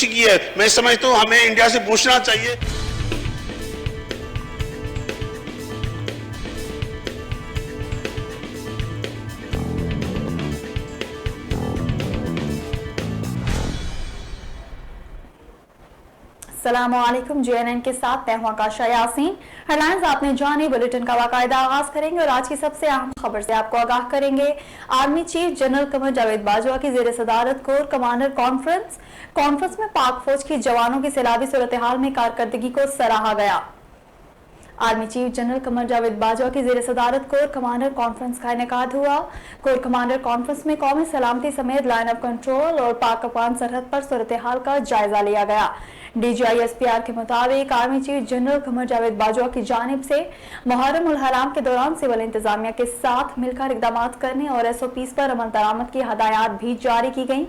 कोशिश की है। मैं समझता हूँ हमें इंडिया से पूछना चाहिए। अस्सलामुअलैकुम, JNN के साथ मैं हूं आकाशा यासीन। हेडलाइंस आपने जानी, बुलेटिन का बाकायदा आगाज करेंगे और आज की सबसे अहम खबर से आपको आगाह करेंगे। Army chief general Qamar Javed Bajwa की जेर सदारत कोर कमांडर कॉन्फ्रेंस में पाक फौज के जवानों की सैलाबी सूरत हाल में कारकर्दगी को सराहा गया। Army chief general Qamar Javed Bajwa की जेर सदारत कोर कमांडर कॉन्फ्रेंस का इनेकाद हुआ। कोर कमांडर कॉन्फ्रेंस में कौमी सलामती समेत लाइन ऑफ कंट्रोल और पाक अफगान सरहद पर सूरत हाल का जायजा लिया गया। DGI-SPR के मुताबिक army chief general Qamar Javed Bajwa की जानिब से मुहर्रम उल हराम के दौरान सिविल इंतजामिया के साथ मिलकर इकदाम करने और SOPs पर अमल दरामद की हदायत भी जारी की गई।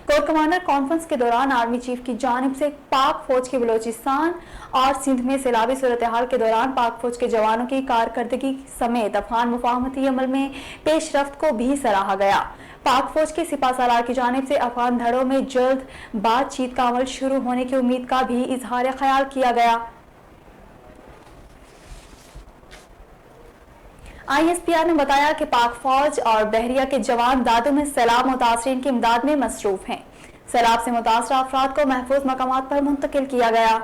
कोर कमांडर कॉन्फ्रेंस के दौरान आर्मी चीफ की जानिब से पाक फौज के बलोचिस्तान और सिंध में सैलाबी सूरत हाल के दौरान पाक फौज के जवानों की कारकर्दगी समेत अफगान मुफाहमती अमल में पेशरफ्त को भी सराहा गया। पाक फौज के सिपा सालार की जानिब से अफगान धड़ों में जल्द बातचीत का अमल शुरू होने की उम्मीद का भी इजहार ख्याल किया गया। ISPR ने बताया कि पाक फौज और बहरिया के जवान दादू में सैलाब मुतासरीन की इमदाद में मसरूफ हैं। सैलाब से मुतासरा अफराद को महफूज मकामात पर मुंतकिल किया गया।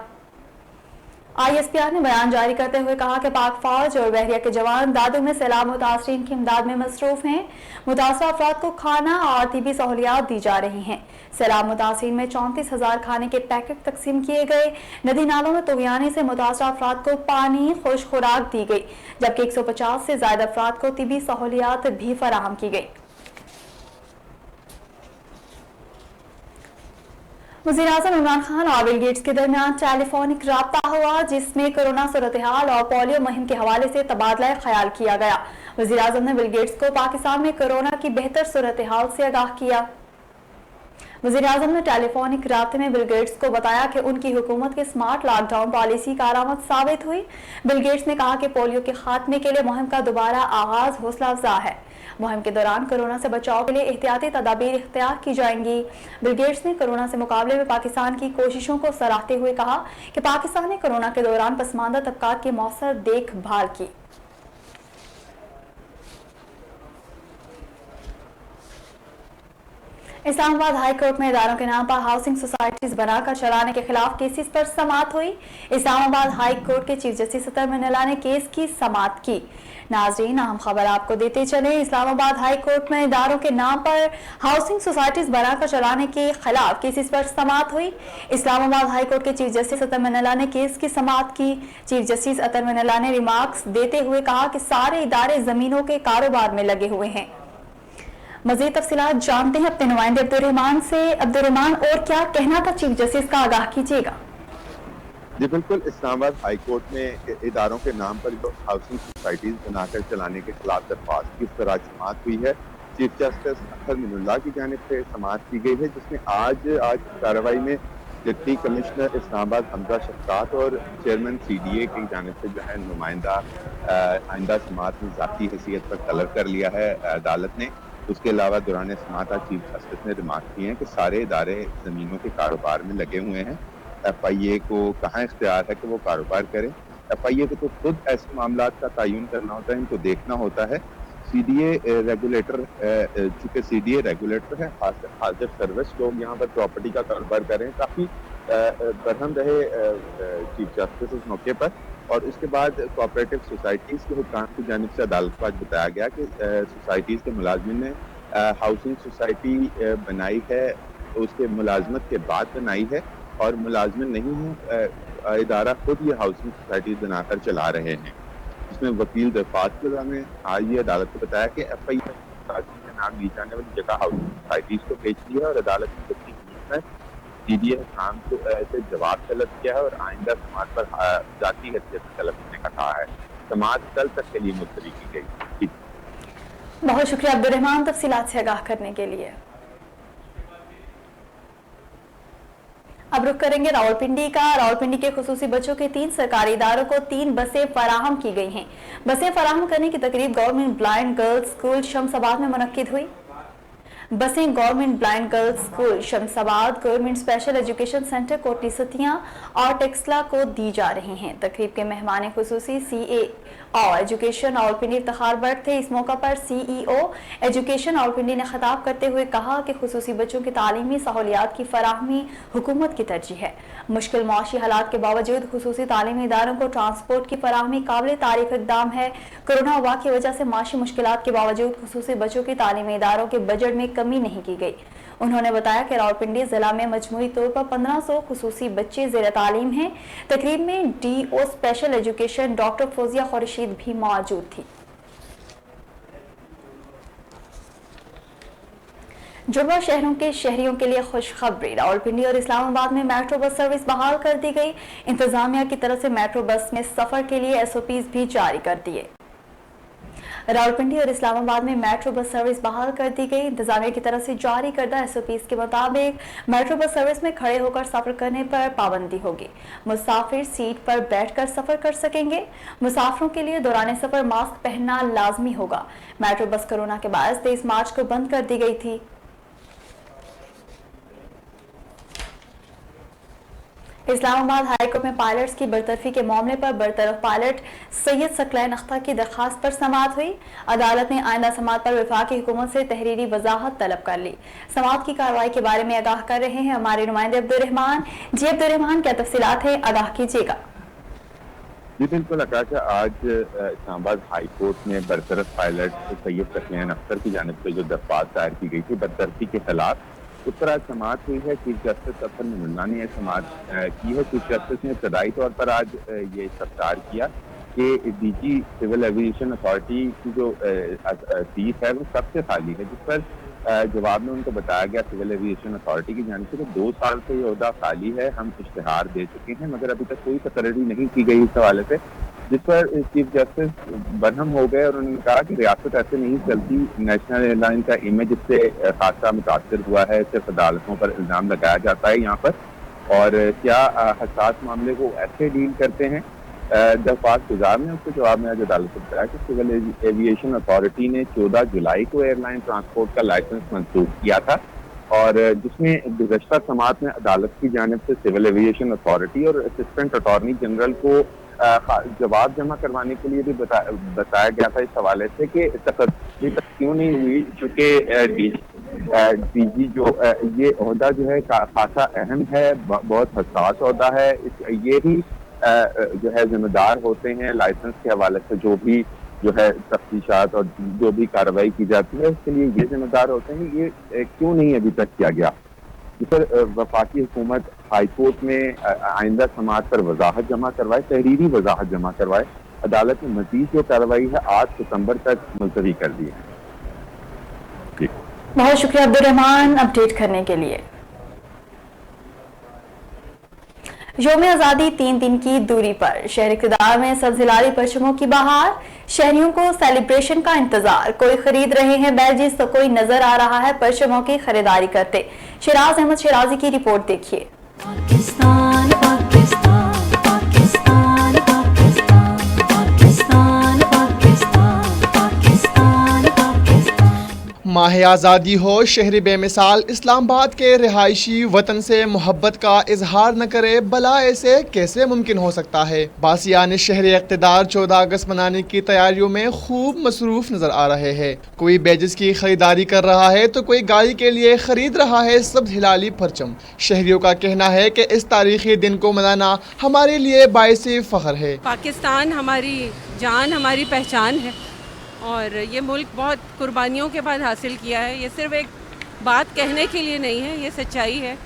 ISPR ने बयान जारी करते हुए कहा कि पाक फौज और बहरिया के जवान दादू में सैलाब मुतासरीन की इमदाद में मसरूफ हैं। मुतासरा अफराद को खाना और तिबी सहूलियात दी जा रही हैं। सैलाब मुतासरीन में 34,000 खाने के पैकेट तकसीम किए गए। नदी नालों में तुगयानी से मुतासरा अफराद को पानी खुश खुराक दी गई, जबकि 150 से ज्यादा अफराद को तिबी सहूलियात भी फराहम की गई। वज़ीर-ए-आज़म इमरान खान और बिल गेट्स के दरमियान टेलीफोनिक राब्ता हुआ, जिसमें कोरोना सूरत हाल और पोलियो मुहिम के हवाले से तबादला ख्याल किया गया। वज़ीर-ए-आज़म ने बिल गेट्स को पाकिस्तान में कोरोना की बेहतर सूरत हाल से आगाह किया। वज़ीर-ए-आज़म ने टेलीफोनिक राब्ते में बिल गेट्स को बताया कि उनकी हुकूमत की स्मार्ट लॉकडाउन पॉलिसी कारआमद साबित हुई। बिल गेट्स ने कहा कि पोलियो के खात्मे के लिए मुहिम का दोबारा आगाज हौसला अफजा है। मुहिम के दौरान कोरोना से बचाव के लिए एहतियाती तदाबीर इख्तियार की जाएंगी। बिल गेट्स ने कोरोना से मुकाबले में पाकिस्तान की कोशिशों को सराहते हुए कहा कि पाकिस्तान ने कोरोना के दौरान पसमानदा तबकात की मौसर देखभाल की। इस्लामाबाद हाई कोर्ट में इदारों के नाम पर हाउसिंग सोसाइटीज बनाकर चलाने के खिलाफ केसेस पर समाअत हुई। इस्लामाबाद हाई कोर्ट के चीफ जस्टिस अतर मिनल्ला ने केस की समाअत की। नाजरीन, अहम खबर आपको देते चले, इस्लामाबाद हाई कोर्ट में इदारों के नाम पर हाउसिंग सोसाइटीज बनाकर चलाने के खिलाफ केसेस पर समाअत हुई। इस्लामाबाद हाई कोर्ट के चीफ जस्टिस अतर मिनल्ला ने केस की समाअत की। चीफ जस्टिस अतर मिनल्ला ने रिमार्क्स देते हुए कहा कि सारे इदारे जमीनों के कारोबार में लगे हुए हैं। मजीद तफसीलात जानते हैं अपने नुमाइंदे अब्दुर्रहमान से। अब्दुर्रहमान, और क्या कहना था चीफ जस्टिस का, आगाह कीजिएगा। जी बिल्कुल, इस्लामाबाद हाई कोर्ट में इदारों के नाम पर जो हाउसिंग सोसाइटीज बनाकर चलाने के खिलाफ दरख्वास्त की तरह समाअत हुई है। चीफ जस्टिस अतर मिनल्ला की जानिब से समाअत की गई है, जिसमें आज कार्रवाई में डिप्टी कमिश्नर इस्लामाबाद हमजा शफकात और चेयरमैन CDA की जानिब से जो है नुमाइंदा आइंदा समाअत में ज़ाती हैसियत पर तलब कर लिया है अदालत ने। उसके अलावा दौरान समाअत चीफ जस्टिस ने रिमार्क किए हैं कि सारे इदारे ज़मीनों के कारोबार में लगे हुए हैं। FIA को कहाँ इख्तियार है कि वो कारोबार करें। FIA को तो खुद ऐसे मामला का तयन करना होता है, इनको देखना होता है। CDA रेगुलेटर, चूँकि CDA रेगुलेटर है, हाजिर सर्विस लोग यहाँ पर प्रॉपर्टी का कारोबार करें। काफ़ी बरहम रहे चीफ जस्टिस इस मौके पर। और उसके बाद कोऑपरेटिव सोसाइटीज़ के हुक्काम की जानिब से अदालत को आज बताया गया कि सोसाइटीज़ के मुलाजमिन ने हाउसिंग सोसाइटी बनाई है, उसके मुलाजमत के बाद बनाई है और मुलाजमिन नहीं है, इदारा खुद ये हाउसिंग सोसाइटीज़ बनाकर चला रहे हैं। इसमें वकील दरख्वास्त में आज ये अदालत को बताया कि FIA के नाम ली जाने वाली जगह हाउसिंग सोसाइटीज़ को बेच दी है और अदालत ने CDA काम को ऐसे जवाब तलब किया है और आइंदा समाअत पर जाती हैसियत तलब करने का कहा है। समाअत कल तक के लिए मुलतवी की गई। बहुत शुक्रिया अब्दुर्रहमान, तफसीलात से आगाह करने के लिए। अब रुख करेंगे रावलपिंडी का। रावलपिंडी के खुसूसी बच्चों के 3 सरकारी इदारों को 3 बसें फराहम की गई हैं। बसें फराहम करने की तकरीब government blind girls school Shamsabad में मुनक्किद हुई। बसें government blind girls school Shamsabad, government special education centre Kotli Sattian और टेक्सला को दी जा रही हैं। तकरीब के मेहमान खुसूसी CA और एजुकेशन रावलपिंडी इफ्तिखार बट थे। इस मौका पर CEO एजुकेशन रावलपिंडी ने खिताब करते हुए कहा कि खुसूसी बच्चों की तालीमी सहूलियात की फराहमी हुकूमत की तरजीह है। मुश्किल मौशी हालात के बावजूद खुसूसी तालीमी इदारों को ट्रांसपोर्ट की फराहमी काबिल तारीफ इक़दाम है। कोरोना वबा की वजह से माशी मुश्किलात के बावजूद खुसूसी बच्चों की तालीमी इदारों के बजट में कमी नहीं की गई। उन्होंने बताया कि रावलपिंडी जिला में मजमूई तौर पर 1500 खुसूसी बच्चे ज़ेर तालीम हैं। तकरीब में DO special education doctor Fauzia Khurshid भी मौजूद थी। जुड़वा शहरों के शहरियों के लिए खुशखबरी, रावलपिंडी और इस्लामाबाद में मेट्रो बस सर्विस बहाल कर दी गई। इंतजामिया की तरफ से मेट्रो बस में सफर के लिए SOPs भी जारी कर दिए। रावलपिंडी और इस्लामाबाद में मेट्रो बस सर्विस बहाल कर दी गई। इंतजामिया की तरफ से जारी करदा SOPs के मुताबिक मेट्रो बस सर्विस में खड़े होकर सफर करने पर पाबंदी होगी। मुसाफिर सीट पर बैठकर सफर कर सकेंगे। मुसाफिरों के लिए दौरान सफर मास्क पहनना लाजमी होगा। मेट्रो बस कोरोना के बायस 23 मार्च को बंद कर दी गई थी। इस्लामाबाद हाईकोर्ट में पायलट्स की बरतरफी के मामले पर बरतरफ पायलट सैयद सकलैन अख्तर की दरखास्त पर समाअत हुई। अदालत ने आइंदा समाअत पर वफाकी हुकूमत से तहरीरी वजाहत तलब कर ली। समाअत की कार्रवाई के बारे में आगाह कर रहे हैं हमारे नुमाइंदे अब्दुर्रहमान। जी अब्दुर्रहमान, क्या तफसीलात है, आगाह कीजिएगा। जी बिल्कुल आकाशा, आज इस्लामाबाद हाई कोर्ट में बरतरफ पायलट सैयद सकलैन अख्तर की जानिब से जो दरख्वास्त दायर की गई थी बरतरफी के खिलाफ, उस पर आज समाअत हुई है। चीफ जस्टिस अफसर मुन्ना ने समाअत की है। चीफ जस्टिस ने इब्तदाई तौर पर आज ये इस्तफसार किया कि DG सिविल एविएशन अथॉरिटी की जो सीट है वो सबसे खाली है, जिस पर जवाब में उनको बताया गया सिविल एविएशन अथॉरिटी की जानिब से कि 2 साल से ये ओहदा खाली है, हम इश्तिहार दे चुके हैं, मगर अभी तक कोई तकरीरी नहीं की गई इस हवाले से, जिस पर चीफ जस्टिस बरहम हो गए और उन्होंने कहा कि रियासत ऐसे नहीं चलती। नेशनल एयरलाइन का इमेज इससे खासा मुतासर हुआ है, सिर्फ अदालतों पर इल्ज़ाम लगाया जाता है यहाँ पर, और क्या हसास मामले को ऐसे डील करते हैं। दरख्वास्त गुजार ने उसके जवाब में आज अदालत को बताया कि सिविल एविएशन अथॉरिटी ने 14 जुलाई को एयरलाइन ट्रांसपोर्ट का लाइसेंस मंसूख किया था, और जिसमें गुज़श्ता समाअत में अदालत की जानिब से सिविल एविएशन अथॉरिटी और असिस्टेंट अटॉर्नी जनरल को जवाब जमा करवाने के लिए भी बताया गया था इस हवाले से कि तकरीरी क्यों नहीं हुई, चूँकि DG जो ये ओहदा जो है खासा अहम है, बहुत हसास ओहदा है। ये ही जो है जिम्मेदार होते हैं लाइसेंस के हवाले से, जो भी जो है तफ्तीशात और जो भी कार्रवाई की जाती है उसके लिए ये जिम्मेदार होते हैं। ये क्यों नहीं अभी तक किया गया, इस पर वफाकी हुकूमत हाई कोर्ट में आइंदा समाअत पर वजाहत जमा करवाए, तहरीरी वजाहत जमा करवाए। अदालत ने मजीद जो कार्रवाई है 8 सितंबर तक मुलतवी कर दी है। बहुत शुक्रिया अब्दुर्रहमान अपडेट करने के लिए। यौम आज़ादी 3 दिन की दूरी पर शहर इक़्तिदार में सब्ज़-हिलाली परचमों की बहार, शहरियों को सेलिब्रेशन का इंतजार। कोई खरीद रहे हैं बैजिस तो कोई नजर आ रहा है परचमों की खरीदारी करते। शिराज अहमद शिराजी की रिपोर्ट देखिए। पाकिस्तान पाकिस्तान पाकिस्तान पाकिस्तान पाकिस्तान पाकिस्तान पाकिस्तान पाकिस्तान। माह आज़ादी हो, शहरी बेमिसाल इस्लामाबाद के रिहायशी वतन से मोहब्बत का इजहार न करे, भला ऐसे कैसे मुमकिन हो सकता है। बासियान शहरी इक़्तिदार 14 अगस्त मनाने की तैयारियों में खूब मसरूफ नजर आ रहे हैं। कोई बैजिस की खरीदारी कर रहा है तो कोई गाड़ी के लिए खरीद रहा है सब्ज़ हिलाली परचम। शहरियों का कहना है कि इस तारीखी दिन को मनाना हमारे लिए बाइसे फ़ख्र है। पाकिस्तान हमारी जान, हमारी पहचान है, और ये मुल्क बहुत कुर्बानियों के बाद हासिल किया है। ये सिर्फ एक बात कहने के लिए नहीं है, ये सच्चाई है।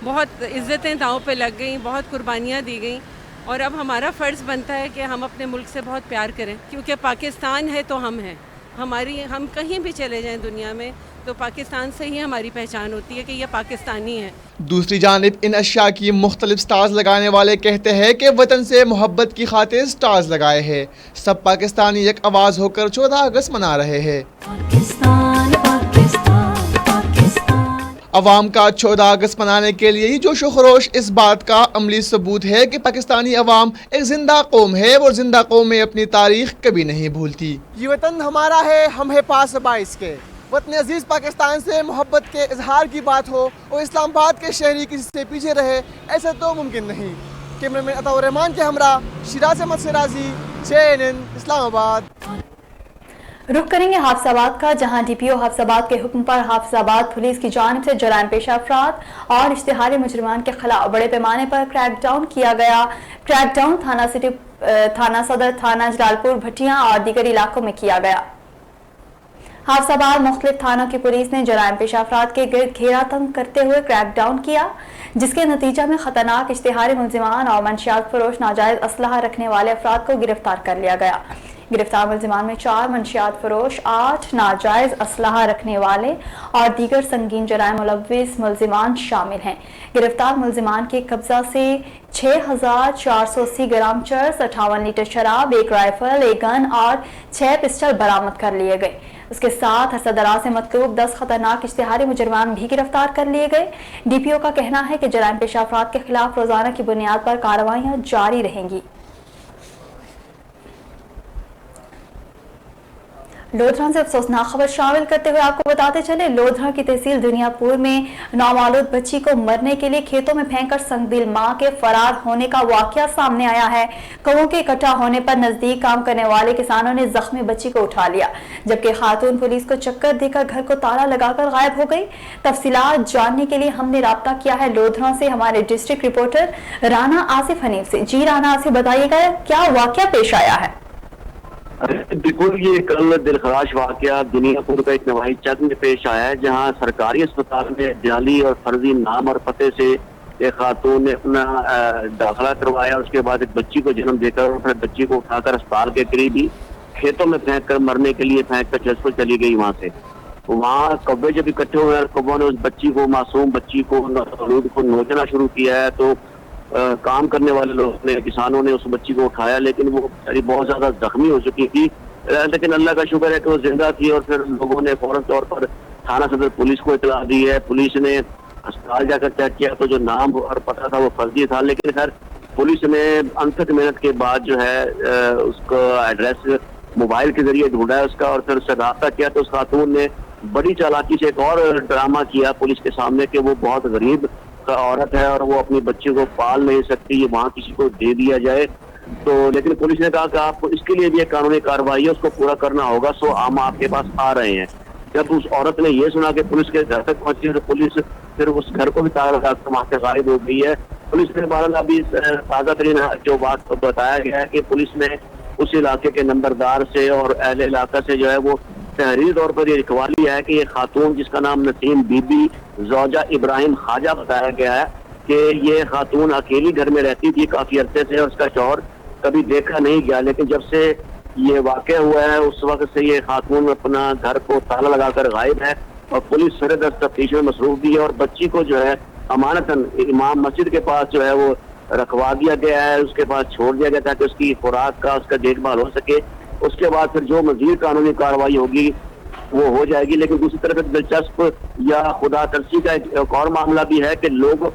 बहुत इज़्ज़तें दांव पे लग गई, बहुत कुर्बानियाँ दी गई, और अब हमारा फ़र्ज़ बनता है कि हम अपने मुल्क से बहुत प्यार करें, क्योंकि पाकिस्तान है तो हम हैं। हम कहीं भी चले जाएं दुनिया में तो पाकिस्तान से ही हमारी पहचान होती है कि ये पाकिस्तानी है। दूसरी जानिब इन अशिया की मुख्तलिफ स्टार्स लगाने वाले कहते हैं कि वतन से मोहब्बत की खातिर स्टार्स लगाए हैं। सब पाकिस्तानी एक आवाज़ होकर 14 अगस्त मना रहे हैं। पाकिस्तान पाकिस्तान पाकिस्तान। अवाम का 14 अगस्त मनाने के लिए ही जोश व खरोश इस बात का अमली सबूत है कि पाकिस्तानी अवाम एक जिंदा कौम है और जिंदा कौम में अपनी तारीख कभी नहीं भूलती। ये वतन हमारा है, हम है पास बाइस के। وطن عزیز پاکستان سے محبت کے اظہار کی بات ہو اور اسلام آباد کے شہری کسی سے پیچھے رہے، ایسا تو ممکن نہیں۔ کیمرہ مین عطاء الرحمان کے ہمراہ شیراز احمد شیرازی، JNN اسلام آباد۔ رخ کریں گے حافظ آباد کا، جہاں ڈی پی او حافظ آباد کے حکم پر حافظ آباد پولیس کی جانب سے جرائم پیشہ افراد اور اشتہاری مجرمان کے خلاف بڑے پیمانے پر کریک ڈاؤن کیا گیا۔ کریک ڈاؤن تھانہ صدر، تھانہ جلال پور، بھٹیاں اور دیگر علاقوں میں کیا گیا۔ حافظ آباد مختلف تھانوں کی پولیس نے جرائم پیشہ افراد کے گرد گھیرا تنگ کرتے ہوئے کریک ڈاؤن کیا، جس کے نتیجہ میں خطرناک اشتہاری ملزمان اور منشیات فروش ناجائز اسلحہ رکھنے والے افراد کو گرفتار کر لیا گیا۔ گرفتار ملزمان میں 4 منشیات فروش، 8 ناجائز اسلحہ رکھنے والے اور دیگر سنگین جرائم ملوث ملزمان شامل ہیں۔ گرفتار ملزمان کے قبضہ سے 6480 گرام چرس، 58 لیٹر شراب، 1 رائفل، 1 گن اور 6 پسٹل برآمد کر لیے گئے۔ اس کے ساتھ عرصہ دراز سے مطلوب 10 خطرناک اشتہاری مجرمان بھی گرفتار کر لیے گئے۔ ڈی پی او کا کہنا ہے کہ جرائم پیشہ افراد کے خلاف روزانہ کی بنیاد پر کارروائیاں جاری رہیں گی۔ لودھرا سے افسوسناک خبر شامل کرتے ہوئے آپ کو بتاتے چلے، لودھرا کی تحصیل دنیا پور میں نومولود بچی کو مرنے کے لیے کھیتوں میں پھینک کر سنگدل ماں کے فرار ہونے کا واقعہ سامنے آیا ہے۔ کووں کے اکٹھا ہونے پر نزدیک کام کرنے والے کسانوں نے زخمی بچی کو اٹھا لیا، جبکہ خاتون پولیس کو چکر دے کر گھر کو تالا لگا کر غائب ہو گئی۔ تفصیلات جاننے کے لیے ہم نے رابطہ کیا ہے لودھرا سے ہمارے ڈسٹرکٹ رپورٹر رانا آصف حنیف سے۔ جی رانا آصف، بتائیے گا کیا واقعہ پیش آیا ہے؟ بالکل، یہ کل دلخراش واقعہ دنیا پور کا ایک نواحی چک میں پیش آیا ہے، جہاں سرکاری اسپتال میں جعلی اور فرضی نام اور پتے سے ایک خاتون نے اپنا داخلہ کروایا، اس کے بعد ایک بچی کو جنم دے کر پھر بچی کو اٹھا کر اسپتال کے قریب ہی کھیتوں میں پھینک کر مرنے کے لیے پھینک کر چسپل چلی گئی۔ وہاں سے وہاں کوے جب اکٹھے ہوئے، کبوں نے اس بچی کو، معصوم بچی کو نوچنا شروع کیا ہے، تو کام کرنے والے لوگ نے، کسانوں نے اس بچی کو اٹھایا، لیکن وہ بہت زیادہ زخمی ہو چکی تھی، لیکن اللہ کا شکر ہے کہ وہ زندہ تھی۔ اور پھر لوگوں نے فوراً طور پر تھانہ صدر پولیس کو اطلاع دی ہے۔ پولیس نے اسپتال جا کر چیک کیا تو جو نام اور پتہ تھا وہ فرضی تھا، لیکن خیر پولیس نے انتھک محنت کے بعد جو ہے اس کا ایڈریس موبائل کے ذریعے ڈھونڈا ہے اس کا، اور پھر اس سے رابطہ کیا تو اس خاتون نے بڑی چالاکی سے ایک اور ڈرامہ کیا پولیس کے سامنے کہ وہ بہت غریب عورت ہے اور وہ اپنی بچی کو پال نہیں سکتی، یہ وہاں کسی کو دے دیا جائے۔ تو لیکن پولیس نے کہا کہ آپ کو اس کے لیے بھی ایک قانونی کارروائی ہے، اس کو پورا کرنا ہوگا، سو ہم آپ کے پاس آ رہے ہیں۔ جب اس عورت نے یہ سنا کہ پولیس کے گھر تک پہنچی تو پولیس پھر اس گھر کو بھی تالا لگا کر وہاں سے غائب ہو گئی ہے۔ پولیس نے بہرحال ابھی تازہ ترین جو بات بتایا گیا ہے کہ پولیس نے اس علاقے کے نمبردار سے اور اہل علاقہ سے جو ہے وہ تحریری طور پر یہ لکھوا لیا ہے کہ یہ خاتون جس کا نام نسیم بی بی زوجہ ابراہیم خواجہ بتایا گیا ہے کہ یہ خاتون اکیلی گھر میں رہتی تھی کافی عرصے سے، اور اس کا شوہر کبھی دیکھا نہیں گیا، لیکن جب سے یہ واقع ہوا ہے اس وقت سے یہ خاتون اپنا گھر کو تالا لگا کر غائب ہے، اور پولیس سر دست تفتیش میں مصروف بھی ہے، اور بچی کو جو ہے امانتاً امام مسجد کے پاس جو ہے وہ رکھوا دیا گیا ہے، اس کے پاس چھوڑ دیا گیا تاکہ اس کی خوراک کا، اس کا دیکھ بھال ہو سکے۔ اس کے بعد پھر جو مزید قانونی کارروائی ہوگی وہ ہو جائے گی۔ لیکن دوسری طرف ایک دلچسپ یا خدا ترسی کا ایک اور معاملہ بھی ہے کہ لوگ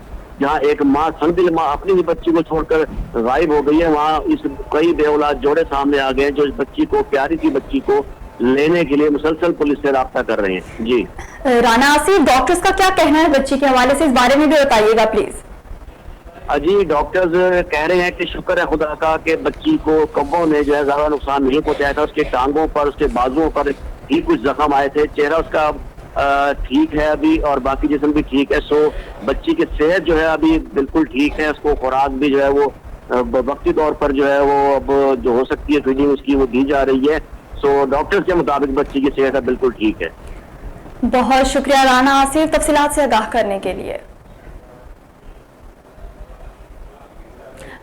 جہاں ایک ماں سنگدل ماں اپنی ہی بچی کو چھوڑ کر غائب ہو گئی ہے، وہاں اس کئی بے اولاد جوڑے سامنے آ گئے ہیں جو اس بچی کو، پیاری سی بچی کو لینے کے لیے مسلسل پولیس سے رابطہ کر رہے ہیں۔ جی رانا آصف، ڈاکٹرز کا کیا کہنا ہے بچی کے حوالے سے، اس بارے میں بھی بتائیے گا پلیز۔ جی ڈاکٹرز کہہ رہے ہیں کہ شکر ہے خدا کا کہ بچی کو کبوں نے جو ہے زیادہ نقصان نہیں پہنچایا تھا، اس کے ٹانگوں پر، اس کے بازوؤں پر ہی کچھ زخم آئے تھے، چہرہ اس کا ٹھیک ہے ابھی اور باقی جسم بھی ٹھیک ہے، سو بچی کی صحت جو ہے ابھی بالکل ٹھیک ہے، اس کو خوراک بھی جو ہے وہ وقتی طور پر جو ہے وہ اب جو ہو سکتی ہے فیڈنگ اس کی وہ دی جا رہی ہے، سو ڈاکٹرز کے مطابق بچی کی صحت بالکل ٹھیک ہے۔ بہت شکریہ رانا آصف تفصیلات سے آگاہ کرنے کے لیے۔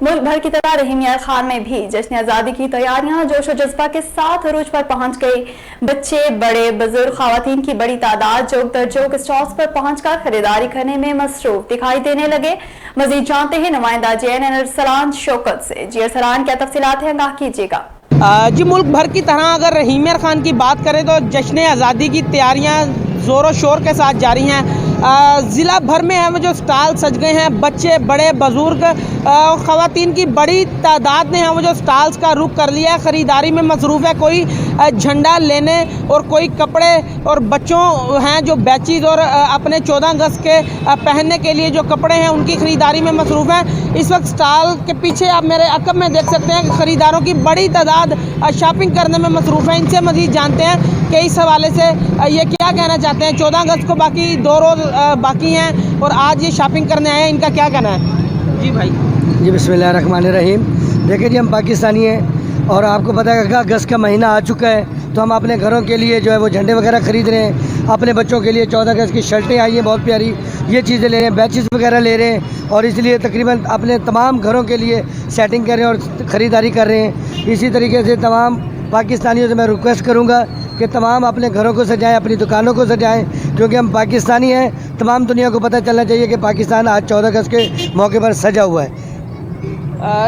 ملک بھر کی طرح رحیم یار خان میں بھی جشن آزادی کی تیاریاں جوش و جذبہ کے ساتھ عروج پر پہنچ گئی۔ بچے، بڑے، بزرگ، خواتین کی بڑی تعداد جوک در جوک اسٹالز پر پہنچ کر خریداری کرنے میں مصروف دکھائی دینے لگے۔ مزید جانتے ہیں نمائندہ JNN ارسلان شوکت سے۔ جی ارسلان، کیا تفصیلات ہیں، آگاہ کیجیے گا۔ جی ملک بھر کی طرح اگر رحیم یار خان کی بات کریں تو جشن آزادی کی تیاریاں زور و شور کے ساتھ جاری ہیں۔ ضلع بھر میں ہیں وہ جو سٹال سج گئے ہیں، بچے، بڑے، بزرگ، خواتین کی بڑی تعداد نے ہیں وہ جو سٹالز کا رخ کر لیا ہے، خریداری میں مصروف ہے۔ کوئی झंडा लेने और कोई कपड़े और बच्चों हैं जो बैचेज और अपने 14 अगस्त के पहनने के लिए जो कपड़े हैं उनकी ख़रीदारी में मसरूफ़ हैं। इस वक्त स्टॉल के पीछे आप मेरे अकब में देख सकते हैं कि ख़रीदारों की बड़ी तादाद शॉपिंग करने में मसरूफ़ है। इनसे मज़ीद जानते हैं कि इस हवाले से ये क्या कहना चाहते हैं। 14 अगस्त को बाकी 2 रोज़ बाकी हैं और आज ये शॉपिंग करने आए हैं, इनका क्या कहना है? जी भाई जी बिस्मिल्लाहिर्रहमानिर्रहीम। देखिए जी, हम पाकिस्तानी हैं और आपको पता है कि अगस्त का महीना आ चुका है, तो हम अपने घरों के लिए जो है वो झंडे वगैरह ख़रीद रहे हैं। अपने बच्चों के लिए 14 अगस्त की शर्टें आई हैं बहुत प्यारी, ये चीज़ें ले रहे हैं, बैचेस वगैरह ले रहे हैं और इसलिए तकरीबन अपने तमाम घरों के लिए सेटिंग कर रहे हैं और ख़रीदारी कर रहे हैं। इसी तरीके से तमाम पाकिस्तानियों से मैं रिक्वेस्ट करूँगा कि तमाम अपने घरों को सजाएं, अपनी दुकानों को सजाएं, क्योंकि हम पाकिस्तानी हैं। तमाम दुनिया को पता चलना चाहिए कि पाकिस्तान आज 14 अगस्त के मौके पर सजा हुआ है।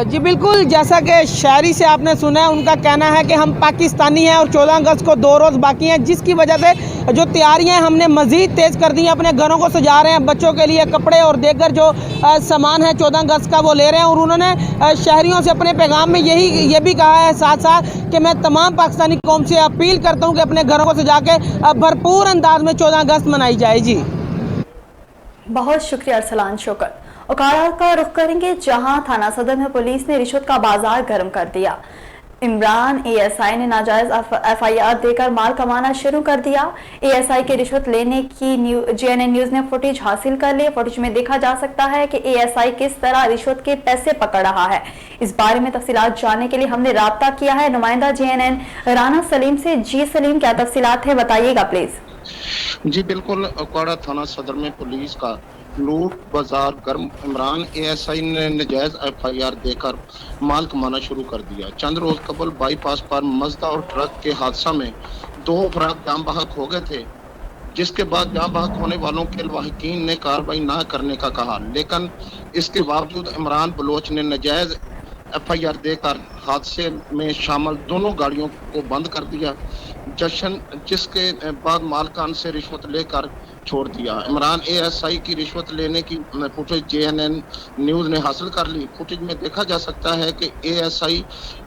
जी बिल्कुल, जैसा कि शायरी से आपने सुना है, उनका कहना है कि हम पाकिस्तानी हैं और 14 अगस्त को 2 रोज़ बाकी हैं, जिसकी वजह से जो तैयारियां हैं हमने मज़ीद तेज़ कर दी हैं। अपने घरों को सजा रहे हैं, बच्चों के लिए कपड़े और देकर जो सामान है 14 अगस्त का वो ले रहे हैं। और उन्होंने शहरियों से अपने पैगाम में ये भी कहा है साथ साथ कि मैं तमाम पाकिस्तानी कौम से अपील करता हूँ कि अपने घरों को सजा के भरपूर अंदाज में 14 अगस्त मनाई जाए। जी बहुत शुक्रिया अरसलान शोकर। उकाड़ा का रुख करेंगे, जहां थाना सदर में पुलिस ने रिश्वत का बाजार गर्म कर दिया। इमरान एएसआई ने नाजायज एफआईआर देकर माल कमाना शुरू कर दिया। एएसआई की रिश्वत लेने की जीएनएन न्यूज ने फुटेज हासिल कर ली। फुटेज में देखा जा सकता है कि एएसआई किस तरह रिश्वत के पैसे पकड़ रहा है। इस बारे में तफसीलात जानने के लिए हमने राब्ता किया है नुमाइंदा जीएनएन राना सलीम से। जी सलीम, क्या तफसीलात है, बताइएगा प्लीज। जी बिल्कुल, उकाड़ा थाना सदर में पुलिस का लूट बाजार गर्म। इमरान एएसआई ने नजायज एफआईआर देकर माल कमाना शुरू कर दिया। चंद रोज कबल बाईपास पर मजदा और ट्रक के हादसा में 2 अफराद जाम बहक हो गए थे, जिसके बाद जाम बहक होने वालों के लवाहिकीन ने कार्रवाई न करने का कहा, लेकिन इसके बावजूद इमरान बलोच ने नजायज एफआईआर देकर हादसे में शामिल दोनों गाड़ियों को बंद कर दिया, जिसके बाद मालकान से रिश्वत लेकर छोड़ दिया। इमरान एएसआई की रिश्वत लेने की फुटेज जेएनएन न्यूज ने हासिल कर ली। फुटेज में देखा जा सकता है कि एएसआई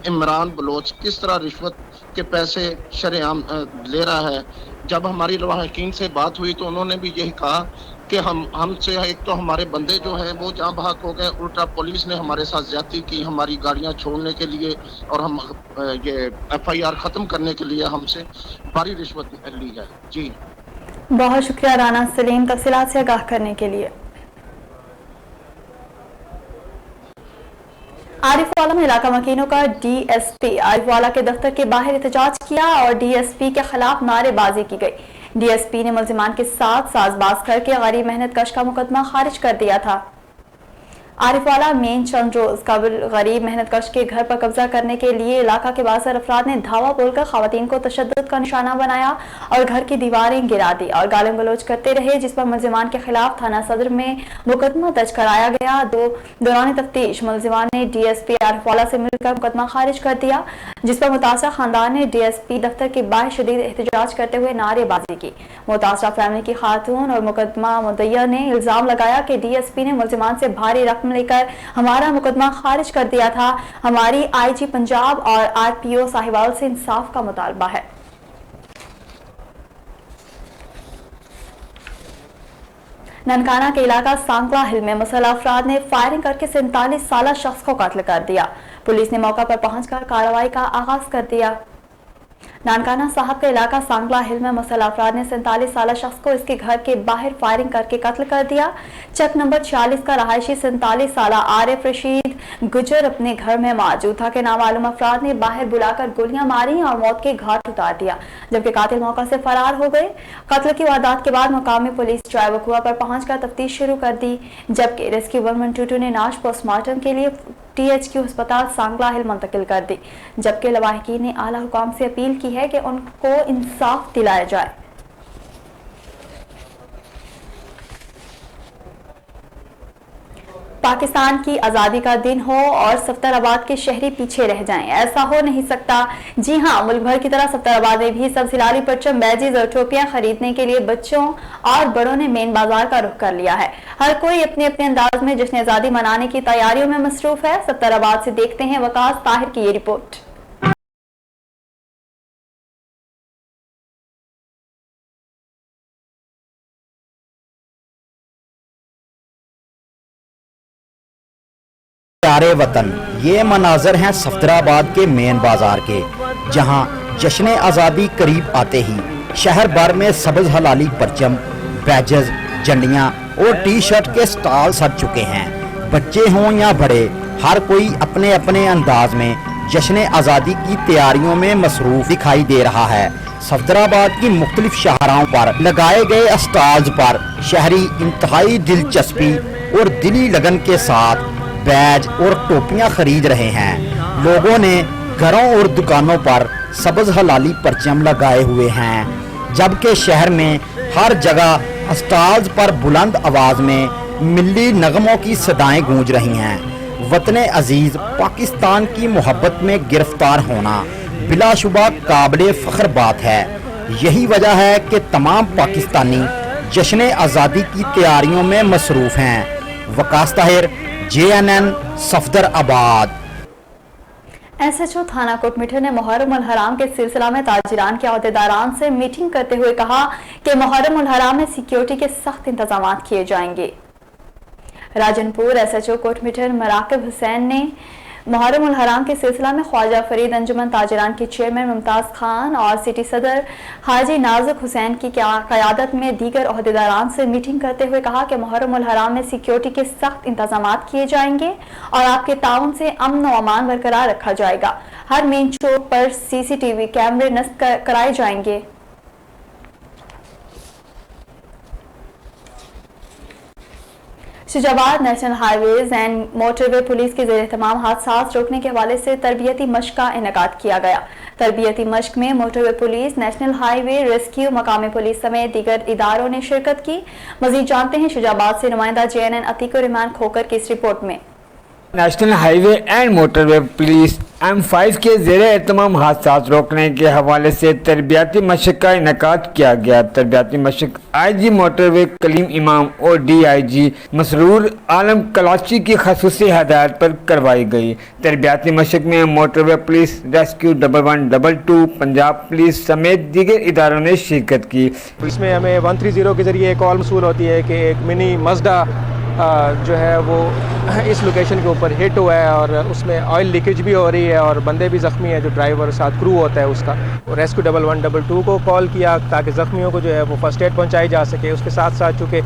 इमरान बलोच किस तरह रिश्वत के पैसे शरेआम ले रहा है। जब हमारी लवाहिकीन से बात हुई तो उन्होंने भी यही कहा कि हमसे एक तो हमारे बंदे जो हैं वो जहाँ बहक हो गए, उल्टा पुलिस ने हमारे साथ ज्यादती की हमारी गाड़ियाँ छोड़ने के लिए और हम ये एफआईआर ख़त्म करने के लिए हमसे भारी रिश्वत ली है। जी बहुत शुक्रिया राना सलीम तफसीलात से आगाह करने के लिए। आरिफवाला में इलाका मकीनों का डीएसपी आरिफवाला के दफ्तर के बाहर एहतजाज किया और डीएसपी के खिलाफ नारेबाजी की गई। डीएसपी ने मुल्जिमान के साथ साजबाज करके गरीब मेहनत कश का मुकदमा खारिज कर दिया था। आरिफवाला में चंद रोज कबल गरीब मेहनत कश के घर पर कब्जा करने के लिए इलाका के बाज़ार अफराद ने धावा बोलकर खवातीन को तशद्दुद का निशाना बनाया और घर की दीवारें गिरा दी और गालिम गलौज करते रहे, जिस पर मुल्जिमान के खिलाफ थाना सदर में मुकदमा दर्ज कराया गया। दौरान तफ्तीश मुल्जिमान ने डीएसपी आरिफवाला से मिलकर मुकदमा खारिज कर दिया, जिस पर मुतासरा खानदान ने डीएसपी दफ्तर के बाहर शदीद एहतजाज करते हुए नारेबाजी की। मुतासरा फैमिली की खातून और मुकदमा मुद्दइया ने इल्जाम लगाया कि डीएसपी ने मुल्जिमान से भारी रकम लेकर हमारा मुकदमा खारिज कर दिया था। हमारी आईजी पंजाब और आरपीओ साहिवाल से इंसाफ का मुतालबा है। ननकाना के इलाका सांकला हिल में मुसल्लह अफराद ने फायरिंग करके 47 साला शख्स को कत्ल कर दिया। पुलिस ने मौका पर पहुंचकर कार्रवाई का आगाज कर दिया। नानकाना साहब का इलाका सांगला हिल में मुसल्लह अफराद ने 47 साला शख्स को इसके घर के बाहर फायरिंग करके कत्ल कर दिया। चक नंबर 46 का रहायशी 47 साला आरिफ रशीद गुजर अपने घर में मौजूद था कि नामालूम अफराद ने बाहर बुलाकर गोलियां मारी और मौत के घाट उतार दिया, जबकि कातिल मौका से फरार हो गए। कत्ल की वारदात के बाद मुकामी पुलिस ड्राइवर कुआ पर पहुंचकर तफ्तीश शुरू कर दी, जबकि रेस्क्यू 112 ने नाश पोस्टमार्टम के लिए THQ अस्पताल सांगला हिल मुंतकिल कर दी, जबकि लवाहिकीन ने आला हुकाम से अपील की है कि उनको इंसाफ दिलाया जाए। पाकिस्तान की आज़ादी का दिन हो और सफ्तराबाद के शहरी पीछे रह जाएं, ऐसा हो नहीं सकता। जी हां, मुल्क भर की तरह सफ्तराबाद में भी सब सिलाली परचम, बैजेज और टोपियां खरीदने के लिए बच्चों और बड़ों ने मेन बाजार का रुख कर लिया है। हर कोई अपने अपने अंदाज में जश्न आज़ादी मनाने की तैयारियों में मसरूफ है। सफ्तराबाद से देखते हैं वकास ताहिर की ये रिपोर्ट। प्यारे वतन, ये मनाजर हैं सफदराबाद के मेन बाजार के, जहां जश्न आज़ादी करीब आते ही शहर भर में सब्ज़ हलाली परचम, बैजेस, झंडियाँ और टी शर्ट के स्टॉल सज चुके हैं। बच्चे हों या बड़े, हर कोई अपने अपने अंदाज में जश्न आज़ादी की तैयारियों में मसरूफ़ दिखाई दे रहा है। सफदराबाद की मुख्तलिफ शाहराहों पर लगाए गए स्टॉल्स पर शहरी इंतहाई दिलचस्पी और दिली लगन के साथ बैज और टोपियां खरीद रहे हैं। लोगों ने घरों और दुकानों पर सब्ज़ हलाली परचम लगाए हुए हैं, जबकि शहर में हर जगह स्टॉल्स पर बुलंद आवाज़ में मिली नगमों की सदाएं गूंज रही हैं। वतन अजीज़ पाकिस्तान की मोहब्बत में गिरफ्तार होना बिलाशुबा काबिल फ़ख्र बात है। यही वजह है कि तमाम पाकिस्तानी जश्न आज़ादी की तैयारियों में मसरूफ़ हैं। वकास ताहिर, JNN, सफदराबाद। SHO थाना कोटमीठर ने मुहर्रम उल हराम के सिलसिला में ताजिरान के अहदेदारान से मीटिंग करते हुए कहा कि मुहर्रम उल हराम में सिक्योरिटी के सख्त इंतजाम किए जाएंगे। राजनपुर SHO कोटमीठर मराकिब हुसैन ने मुहर्रम उल हराम के सिलसिला में ख्वाजा फरीद अंजुमन ताजिरान के चेयरमैन मुमताज़ खान और सिटी सदर हाजी नाजुक हुसैन की क़यादत में दीगर अहदेदारान से मीटिंग करते हुए कहा कि मुहर्रम उल हराम में सिक्योरिटी के सख्त इंतजाम किए जाएंगे और आपके ताउन से अमन व अमान बरकरार रखा जाएगा। हर मेन चौक पर CCTV कैमरे नस्ब कराए जाएंगे। Shujabad national highways and motorway police के ज़ेर तमाम हादसा रोकने के हवाले से तरबियती मश्क का इनेकाद किया गया। तरबियती मश्क में motorway police, national highway rescue, मकामी पुलिस समेत दीगर इदारों ने शिरकत की। मजीद जानते हैं शुजाबाद से नुमाइंदा JNN अतीकुर रहमान खोकर की इस रिपोर्ट में। National highway and motorway police M5 के ज़ेरे तमाम हादसा रोकने के हवाले से तरबियाती मशक का इनेकाद किया गया। तरबियाती मशक IG मोटरवे कलीम इमाम और DIG मसरूर आलम कलाची की खसूसी हदायत पर करवाई गई। तरबियाती मशक में motorway police, rescue 1112, Punjab police समेत दीगर इदारों ने शिरकत की। इसमें हमें 130 के ज़रिए कॉल मसूल होती है कि एक मिनी मज़दा जो है वो इस लोकेशन के ऊपर हिट हुआ है और उसमें ऑयल लीकेज भी हो रही है और बंदे भी ज़ख्मी हैं, जो ड्राइवर साथ क्रू होता है उसका। रेस्क्यू 1112 को कॉल किया ताकि ज़ख्मियों को जो है वो फर्स्ट एड पहुंचाई जा सके। उसके साथ साथ चूँकि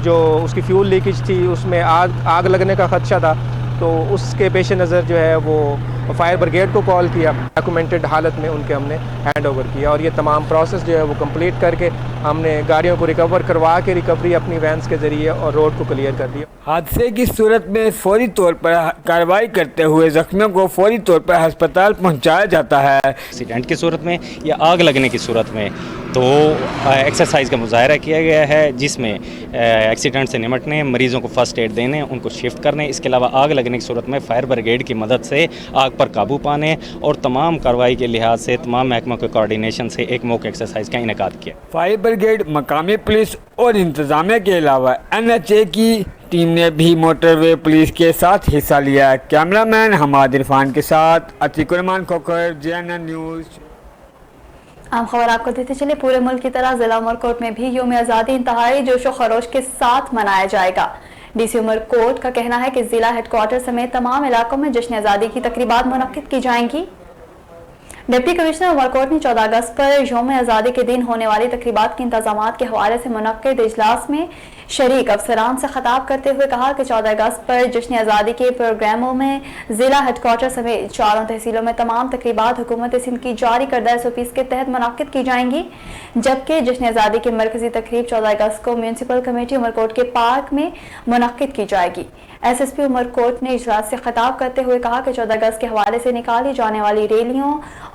जो उसकी फ्यूल लीकेज थी उसमें आग लगने का ख़दशा था, तो उसके पेश नज़र जो है वो फायर ब्रिगेड को कॉल किया। डॉक्यूमेंटेड हालत में उनके हमने हैंड ओवर किया और ये तमाम प्रोसेस जो है वो कंप्लीट करके हमने गाड़ियों को रिकवर करवा के रिकवरी अपनी वैन्स के ज़रिए और रोड को क्लियर कर दिया। हादसे की सूरत में फौरी तौर पर कार्रवाई करते हुए जख्मियों को फौरी तौर पर अस्पताल पहुंचाया जाता है। एक्सीडेंट की सूरत में या आग लगने की सूरत में तो एक्सरसाइज का मुजाहरा किया गया है, जिसमें एक्सीडेंट से निपटने, मरीज़ों को फर्स्ट एड देने, उनको शिफ्ट करने, इसके अलावा आग लगने की सूरत में फायर ब्रिगेड की मदद से आग पर काबू पाने और तमाम कार्रवाई के लिहाज से तमाम महकमों के कोऑर्डिनेशन से एक मॉक एक्सरसाइज का इनेकाद किया। फायर ब्रिगेड, मकामी पुलिस और इंतजामिया के अलावा NHA की टीम ने भी मोटरवे पुलिस के साथ हिस्सा लिया। कैमरामैन हमाद इरफान के साथ अतीकुर रहमान खोकर, JNN न्यूज़। आम खबर आपको देते चले, पूरे मुल्क की तरह जिला उमरकोट में भी यौम आज़ादी इंतहाई जोशो खरोश के साथ मनाया जाएगा। DC उमरकोट का कहना है कि जिला हेडक्वार्टर समेत तमाम इलाकों में जश्न आज़ादी की तकरीबात मुनक्किद की जाएंगी। डिप्टी कमिश्नर उमरकोट ने 14 अगस्त पर यौम आज़ादी के दिन होने वाली तकरीबात के इंतजामात के हवाले से मुनक्किद इजलास में शरीक अफसरान से खिताब करते हुए कहा कि 14 अगस्त पर जश्न आज़ादी के प्रोग्रामों में जिला हेडक्वार्टर समेत 4 तहसीलों में तमाम तकरीबात हुकूमत सिंध की जारी करदा SOPs के तहत मुनक्किद की जाएंगी, जबकि जश्न आज़ादी की मरकजी तकरीब 14 अगस्त को म्यूनसिपल कमेटी उमरकोट के पार्क में मुनक्किद की जाएगी। SSP उमरकोट ने इजलास से खिताब करते हुए कहा कि 14 अगस्त के हवाले से निकाली जाने वाली रैलियों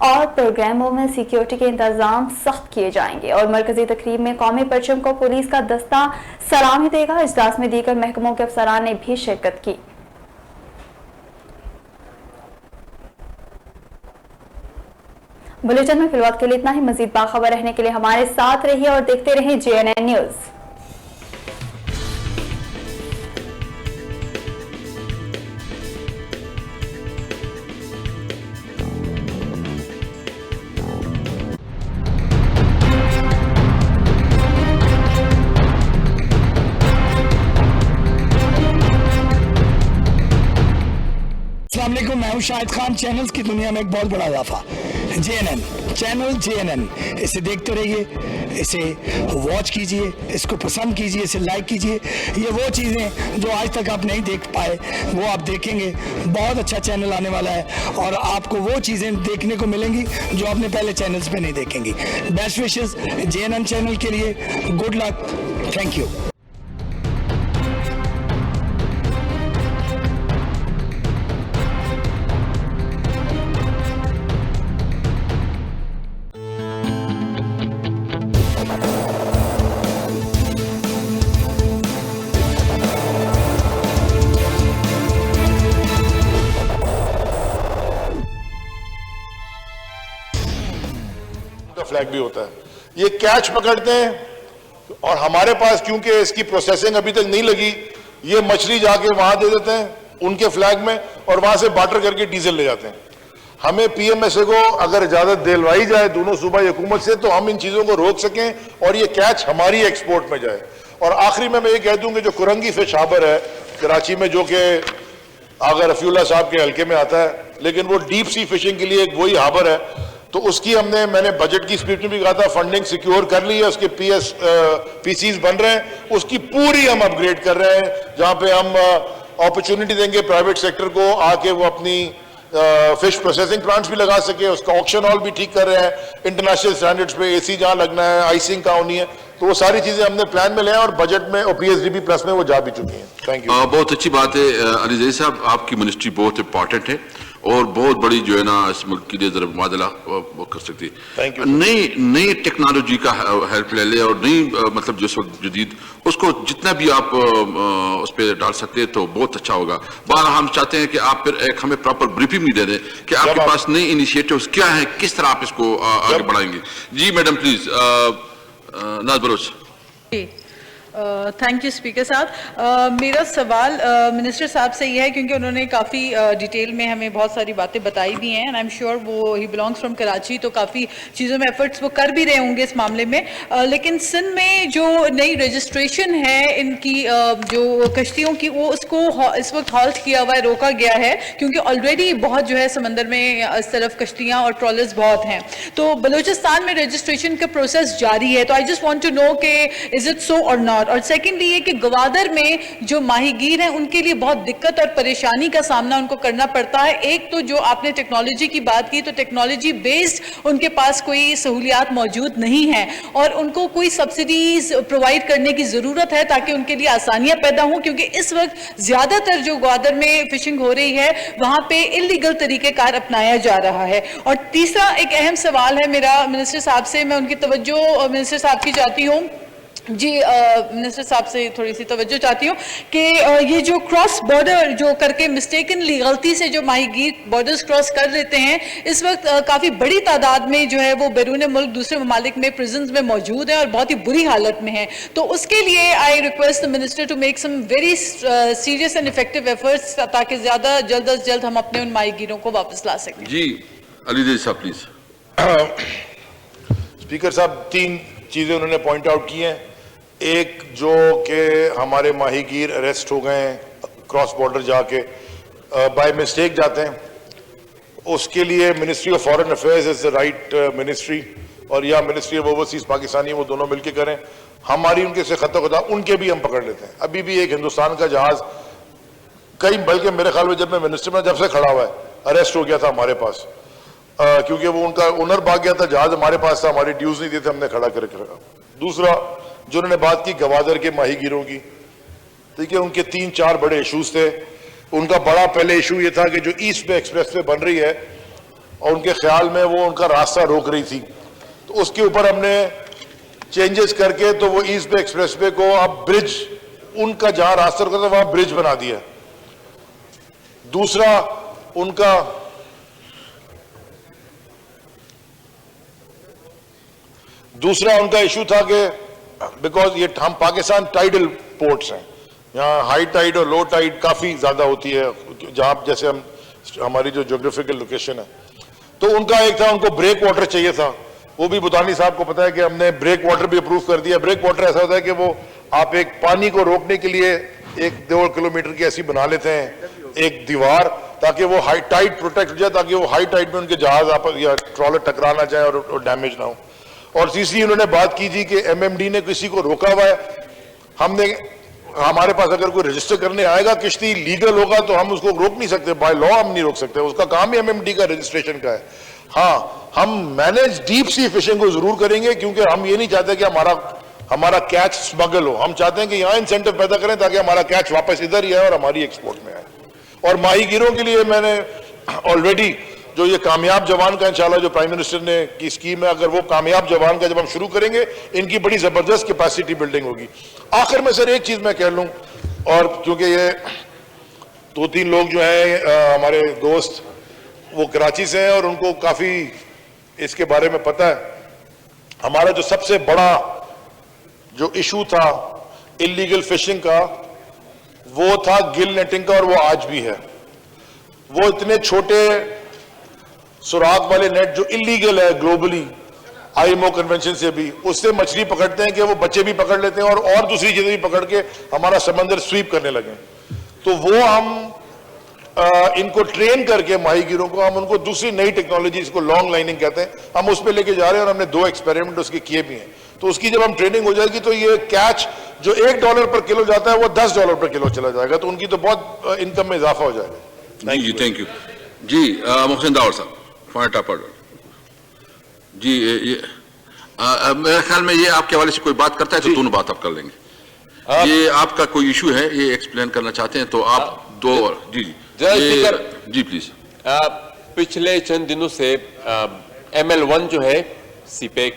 और प्रोग्रामों में सिक्योरिटी के इंतजाम सख्त किए जाएंगे और मरकजी तकरीब में कौमी परचम को पुलिस का दस्ता सलामी देगा। इजलास में दीगर महकमों के अफसरान ने भी शिरकत की। बुलेटिन में फिलहाल के लिए इतना ही। मजीद बाखबर रहने के लिए हमारे साथ रहिए और देखते रहिए JNN न्यूज़। अस्सलाम वालेकुम, मैं हूं शाहिद खान। चैनल्स की दुनिया में एक बहुत बड़ा इजाफा, JNN चैनल JNN, इसे देखते रहिए, इसे वॉच कीजिए, इसको पसंद कीजिए, इसे लाइक कीजिए। ये वो चीज़ें जो आज तक आप नहीं देख पाए वो आप देखेंगे। बहुत अच्छा चैनल आने वाला है और आपको वो चीज़ें देखने को मिलेंगी जो आपने पहले चैनल्स पे नहीं देखेंगी। बेस्ट विशेस JNN चैनल के लिए, good luck, thank you. Flag भी होता है, ये कैच पकड़ते हैं और हमारे पास क्योंकि इसकी प्रोसेसिंग अभी तक नहीं लगी, ये मछली जाके वहां दे देते हैं उनके फ्लैग में और वहां से बार्टर करके डीजल ले जाते हैं। हमें PMSA को अगर इजाजत दिलवाई जाए दोनों सूबाई हुकूमत से तो हम इन चीजों को रोक सकें और ये कैच हमारी एक्सपोर्ट में जाए। और आखिरी में मैं ये कह दूं कि जो कुरंगी फिश हार्बर है कराची में, जो कि आगर रफीउल्लाह साहब के हल्के में आता है, लेकिन वो डीप सी फिशिंग के लिए एक वही हार्बर है, तो उसकी मैंने बजट की स्पीच में भी कहा था, फंडिंग सिक्योर कर ली है, उसके PCs बन रहे हैं, उसकी पूरी हम अपग्रेड कर रहे हैं, जहां पे हम अपॉर्चुनिटी देंगे प्राइवेट सेक्टर को आके वो अपनी फिश प्रोसेसिंग प्लांट्स भी लगा सके, उसका ऑक्शन हॉल भी ठीक कर रहे हैं, इंटरनेशनल स्टैंडर्ड्स पे AC जहां लगना है, आइसिंग कहाँ होनी है, तो वो सारी चीजें हमने प्लान में ले और बजट में और PSDB प्लस में वो जा भी चुकी हैं। Thank you. बहुत अच्छी बात है अली जैद साहब, आपकी मिनिस्ट्री बहुत इंपॉर्टेंट है और बहुत बड़ी जो है ना इस मुल्क के लिए जरा मुबादला कर सकती है। नई टेक्नोलॉजी का हेल्प ले ले और नई मतलब जो जदीद उसको जितना भी आप उस पर डाल सकते हैं तो बहुत अच्छा होगा। बार हम चाहते हैं कि आप फिर एक हमें प्रॉपर ब्रीफिंग भी दे दें कि आपके पास नई इनिशिएटिव्स क्या है, किस तरह आप इसको आगे बढ़ाएंगे। जी मैडम प्लीज। नाज बलोच। थैंक यू स्पीकर साहब। मेरा सवाल मिनिस्टर साहब से ये है क्योंकि उन्होंने काफ़ी डिटेल में हमें बहुत सारी बातें बताई भी हैं एंड आई एम श्योर वो ही बिलोंग्स फ्रॉम कराची, तो काफ़ी चीज़ों में एफर्ट्स वो कर भी रहे होंगे इस मामले में। लेकिन सिंध में जो नई रजिस्ट्रेशन है इनकी जो कश्तियों की, वो उसको इस वक्त हॉल्ट किया हुआ है, रोका गया है क्योंकि ऑलरेडी बहुत जो है समंदर में इस तरफ कश्तियाँ और ट्रॉलर्स बहुत हैं। तो बलूचिस्तान में रजिस्ट्रेशन का प्रोसेस जारी है, तो I just want to know कि is it so or not. और सेकेंडली ये कि गवादर में जो माहीगीर हैं उनके लिए बहुत दिक्कत और परेशानी का सामना उनको करना पड़ता है। एक तो जो आपने टेक्नोलॉजी की बात की, तो टेक्नोलॉजी बेस्ड उनके पास कोई सहूलियात मौजूद नहीं है और उनको कोई सब्सिडीज प्रोवाइड करने की ज़रूरत है ताकि उनके लिए आसानियां पैदा हों, क्योंकि इस वक्त ज़्यादातर जो गवादर में फिशिंग हो रही है वहाँ पे इलीगल तरीक़ेकार अपनाया जा रहा है। और तीसरा एक अहम सवाल है मेरा मिनिस्टर साहब से, मैं उनकी तवज्जो मिनिस्टर साहब की चाहती हूँ जी, मिनिस्टर साहब से थोड़ी सी तवज्जो चाहती हूँ कि ये जो क्रॉस बॉर्डर जो करके मिस्टेकनली गलती से जो माहीगीर बॉर्डर्स क्रॉस कर लेते हैं, इस वक्त काफ़ी बड़ी तादाद में जो है वो बैरून मुल्क दूसरे ममालिक में प्रिजन्स में मौजूद है और बहुत ही बुरी हालत में है। तो उसके लिए I request the minister to make some very serious and effective efforts ताकि ज़्यादा जल्द अज जल्द हम अपने उन माहीगीरों को वापस ला सकें। जी अली जैद साहब प्लीज। स्पीकर साहब 3 चीजें उन्होंने पॉइंट आउट की हैं। एक जो कि हमारे माहीगीर अरेस्ट हो गए हैं क्रॉस बॉर्डर जाके बाय मिस्टेक जाते हैं, उसके लिए ministry of foreign affairs is the right ministry और या मिनिस्ट्री ऑफ ओवरसीज पाकिस्तानी, वो दोनों मिलकर करें। हमारी उनके से खता उनके भी हम पकड़ लेते हैं। अभी भी एक हिंदुस्तान का जहाज कई, बल्कि मेरे ख्याल में जब मैं मिनिस्टर में जब से खड़ा हुआ है अरेस्ट हो गया था हमारे पास, क्योंकि वो उनका ओनर भाग गया था, जहाज हमारे पास था, हमारे ड्यूज नहीं देते, हमने खड़ा करके रखा। दूसरा जो उन्होंने बात की गवादर के माहीगीरों की, देखिए उनके 3-4 बड़े इशूज थे। उनका बड़ा पहले इशू ये था कि जो ईस्ट बे एक्सप्रेस वे बन रही है और उनके ख्याल में वो उनका रास्ता रोक रही थी, तो उसके ऊपर हमने चेंजेस करके तो वो ईस्ट बे एक्सप्रेस वे को अब ब्रिज, उनका जहां रास्ता रोका था वहां ब्रिज बना दिया। दूसरा उनका इशू था कि बिकॉज ये हम पाकिस्तान टाइडल पोर्ट्स हैं, यहाँ हाई टाइड और लो टाइड काफ़ी ज़्यादा होती है जहाँ जैसे हमारी जो ज्योग्राफिकल लोकेशन है, तो उनका एक था उनको ब्रेक वाटर चाहिए था। वो भी बुतानी साहब को पता है कि हमने ब्रेक वाटर भी अप्रूव कर दिया। ब्रेक वाटर ऐसा होता है कि वो आप एक पानी को रोकने के लिए 1-2 किलोमीटर की ऐसी बना लेते हैं एक दीवार تاکہ وہ ہائی ٹائٹ پروٹیکٹ ہو جائے, تاکہ وہ ہائی ٹائٹ میں ان کے جہاز آپس یا ٹرالر ٹکرا نہ جائے اور ڈیمیج نہ ہو. اور تیسری انہوں نے بات کی جی کہ ایم ایم ڈی نے کسی کو روکا ہوا ہے. ہمارے پاس اگر کوئی رجسٹر کرنے آئے گا کشتی لیگل ہوگا تو ہم اس کو روک نہیں سکتے, بائی لا ہم نہیں روک سکتے, اس کا کام ہی ایم ایم ڈی کا رجسٹریشن کا ہے. ہاں ہم مینیج ڈیپ سی فشنگ کو ضرور کریں گے, کیونکہ ہم یہ نہیں چاہتے کہ ہمارا کیچ سمگل ہو. ہم چاہتے ہیں کہ یہاں انسینٹو پیدا کریں تاکہ ہمارا کیچ واپس ادھر ہی آئے اور ہماری ایکسپورٹ میں آئے. اور ماہی گیروں کے لیے میں نے آلریڈی جو یہ کامیاب جوان کا انشاءاللہ جو پرائم منسٹر نے کی اسکیم ہے, اگر وہ کامیاب جوان کا جب ہم شروع کریں گے ان کی بڑی زبردست کیپیسٹی بلڈنگ ہوگی. آخر میں سر ایک چیز میں کہہ لوں, اور کیونکہ یہ 2-3 لوگ جو ہیں ہمارے دوست وہ کراچی سے ہیں اور ان کو کافی اس کے بارے میں پتہ ہے. ہمارا جو سب سے بڑا جو ایشو تھا انلیگل فشنگ کا وہ تھا گل نیٹنگ کا, اور وہ آج بھی ہے. وہ اتنے چھوٹے سراغ والے نیٹ جو انلیگل ہے globally I M O convention سے بھی, اس سے مچھلی پکڑتے ہیں کہ وہ بچے بھی پکڑ لیتے ہیں اور دوسری چیزیں بھی پکڑ کے ہمارا سمندر سویپ کرنے لگے. تو وہ ہم ان کو ٹرین کر کے ماہی گیروں کو ہم ان کو دوسری نئی ٹیکنالوجی, اس کو لانگ لائننگ کہتے ہیں, ہم اس پہ لے کے جا رہے ہیں اور ہم نے 2 ایکسپیریمنٹ اس کے کیے بھی ہیں. تو اس کی جب ہم ٹریننگ ہو جائے گی تو یہ کیچ جو $1 پر کلو جاتا ہے وہ $10 پر کلو چلا جائے گا, تو ان کی تو بہت انکم میں اضافہ ہو جائے گا. جی تھینک یو. جی محسن داور صاحب فائٹا پر جی, میرے خیال میں یہ آپ کے حوالے سے کوئی بات کرتا ہے تو دونوں بات آپ کر لیں گے. یہ آپ کا کوئی ایشو ہے, یہ ایکسپلین کرنا چاہتے ہیں تو آپ 2 جی جی پلیز. پچھلے چند دنوں سے ML1 جو ہے سی پیک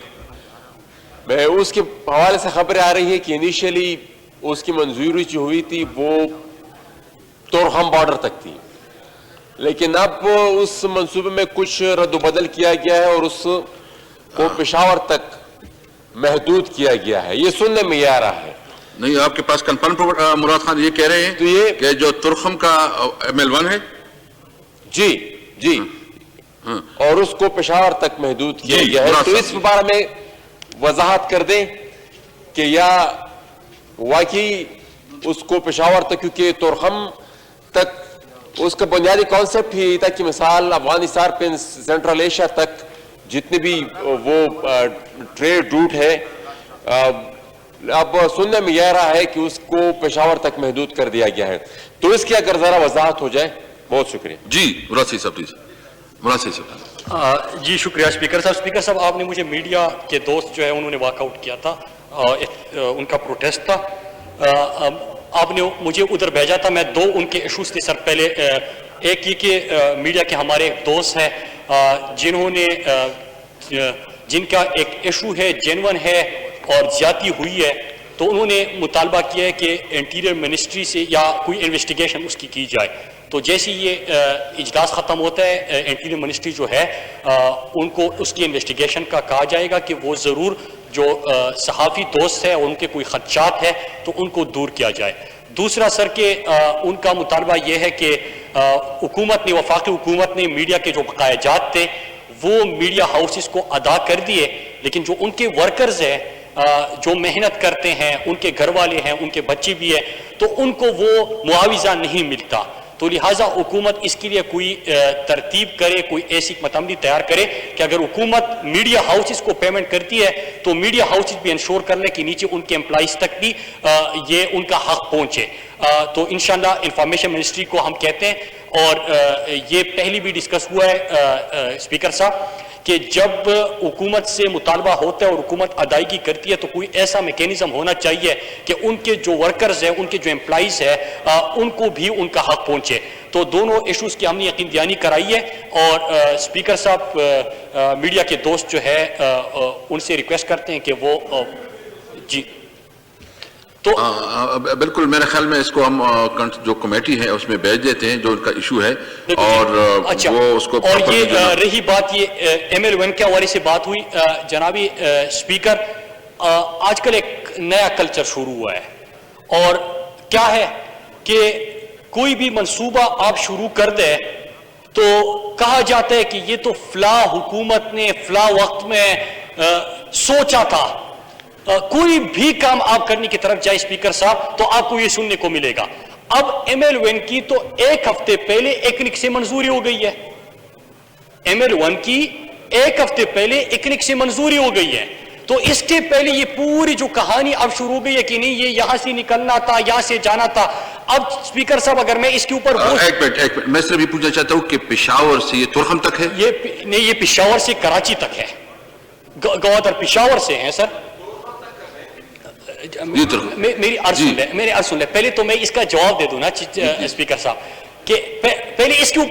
میں اس کے حوالے سے خبریں آ رہی ہے کہ انیشیلی اس کی منظوری جو ہوئی تھی وہ تورخم بارڈر تک تھی, لیکن اب اس منصوبے میں کچھ رد و بدل کیا گیا ہے اور اس کو پشاور تک محدود کیا گیا ہے. یہ سننے میں آ رہا ہے. نہیں, آپ کے پاس کنفرم مراد خان یہ کہہ رہے ہیں تو یہ کہ جو ترخم کا ML1 ہے جی اور اس کو پشاور تک محدود کیا گیا ہے. تو اس بارے میں وضاحت کر دیں کہ یا واقعی اس کو پشاور تک, کیونکہ ترخم تک اس کا بنیادی کانسیپٹ ہی تھا کہ مثال افغانستان پہ سینٹرل ایشیا تک جتنے بھی وہ ٹریڈ روٹ ہے, اب سننے میں یہ رہا ہے کہ اس کو پشاور تک محدود کر دیا گیا ہے. تو اس کی اگر ذرا وضاحت ہو جائے بہت شکریہ. جی مراد صاحب پلیز. مراد صاحب جی شکریہ اسپیکر صاحب. اسپیکر صاحب آپ نے مجھے میڈیا کے دوست جو ہے انہوں نے واک آؤٹ کیا تھا, ان کا پروٹیسٹ تھا, آپ نے مجھے ادھر بھیجا تھا. میں 2 ان کے ایشوز تھے سر. پہلے ایک یہ کہ میڈیا کے ہمارے دوست ہیں جنہوں نے جن کا ایک ایشو ہے جینون ہے اور زیادتی ہوئی ہے, تو انہوں نے مطالبہ کیا ہے کہ انٹیریئر منسٹری سے یا کوئی انویسٹیگیشن اس کی جائے. تو جیسے یہ اجلاس ختم ہوتا ہے انٹیریئر منسٹری جو ہے ان کو اس کی انویسٹیگیشن کا کہا جائے گا کہ وہ ضرور جو صحافی دوست ہے ان کے کوئی خدشات ہے تو ان کو دور کیا جائے. دوسرا سر کہ ان کا مطالبہ یہ ہے کہ حکومت نے, وفاقی حکومت نے میڈیا کے جو بقایا جات تھے وہ میڈیا ہاؤسز کو ادا کر دیے, لیکن جو ان کے ورکرز ہیں جو محنت کرتے ہیں, ان کے گھر والے ہیں, ان کے بچے بھی ہیں, تو ان کو وہ معاوضہ نہیں ملتا. تو لہٰذا حکومت اس کے لیے کوئی ترتیب کرے, کوئی ایسی متعمدی تیار کرے کہ اگر حکومت میڈیا ہاؤسز کو پیمنٹ کرتی ہے تو میڈیا ہاؤسز بھی انشور کر لیں کہ نیچے ان کے امپلائیز تک بھی یہ ان کا حق پہنچے. تو انشاءاللہ انفارمیشن منسٹری کو ہم کہتے ہیں, اور یہ پہلی بھی ڈسکس ہوا ہے اسپیکر صاحب کہ جب حکومت سے مطالبہ ہوتا ہے اور حکومت ادائیگی کرتی ہے تو کوئی ایسا میکینزم ہونا چاہیے کہ ان کے جو ورکرز ہیں, ان کے جو امپلائیز ہیں, ان کو بھی ان کا حق پہنچے. تو دونوں ایشوز کی ہم نے یقین دہانی کرائی ہے, اور اسپیکر صاحب میڈیا کے دوست جو ہے ان سے ریکویسٹ کرتے ہیں کہ وہ جی تو بالکل میرے خیال میں اس کو ہم جو کمیٹی ہے اس میں بھیج دیتے ہیں جو ان کا ایشو ہے, اور وہ اس کو. اور یہ رہی بات یہ ML1 کے حوالے سے بات ہوئی, جنابی اسپیکر آج کل ایک نیا کلچر شروع ہوا ہے, اور کیا ہے کہ کوئی بھی منصوبہ آپ شروع کر دیں تو کہا جاتا ہے کہ یہ تو فلاں حکومت نے فلاں وقت میں سوچا تھا. کوئی بھی کام آپ کرنے کی طرف جائے اسپیکر صاحب تو آپ کو یہ سننے کو ملے گا. اب ML1 کی تو ایک ہفتے پہلے ایکنک سے منظوری ہو گئی ہے. ML1 کی ایک ہفتے پہلے ایکنک سے منظوری ہو گئی ہے. تو اس کے پہلے یہ پوری جو کہانی اب شروع ہو گئی ہے کہ نہیں یہ یہاں سے نکلنا تھا, یہاں سے جانا تھا. اب اسپیکر صاحب اگر میں اس کے اوپر ایک منٹ میں صرف یہ پوچھنا چاہتا ہوں کہ پشاور سے یہ ترخم تک ہے؟ نہیں, یہ پشاور سے کراچی تک ہے. گوادر پشاور سے ہیں سر. میری عرض سن لیں, پہلے تو میں اس کا جواب دے دوں نا اسپیکر صاحب کہ پہلے اس کے اوپر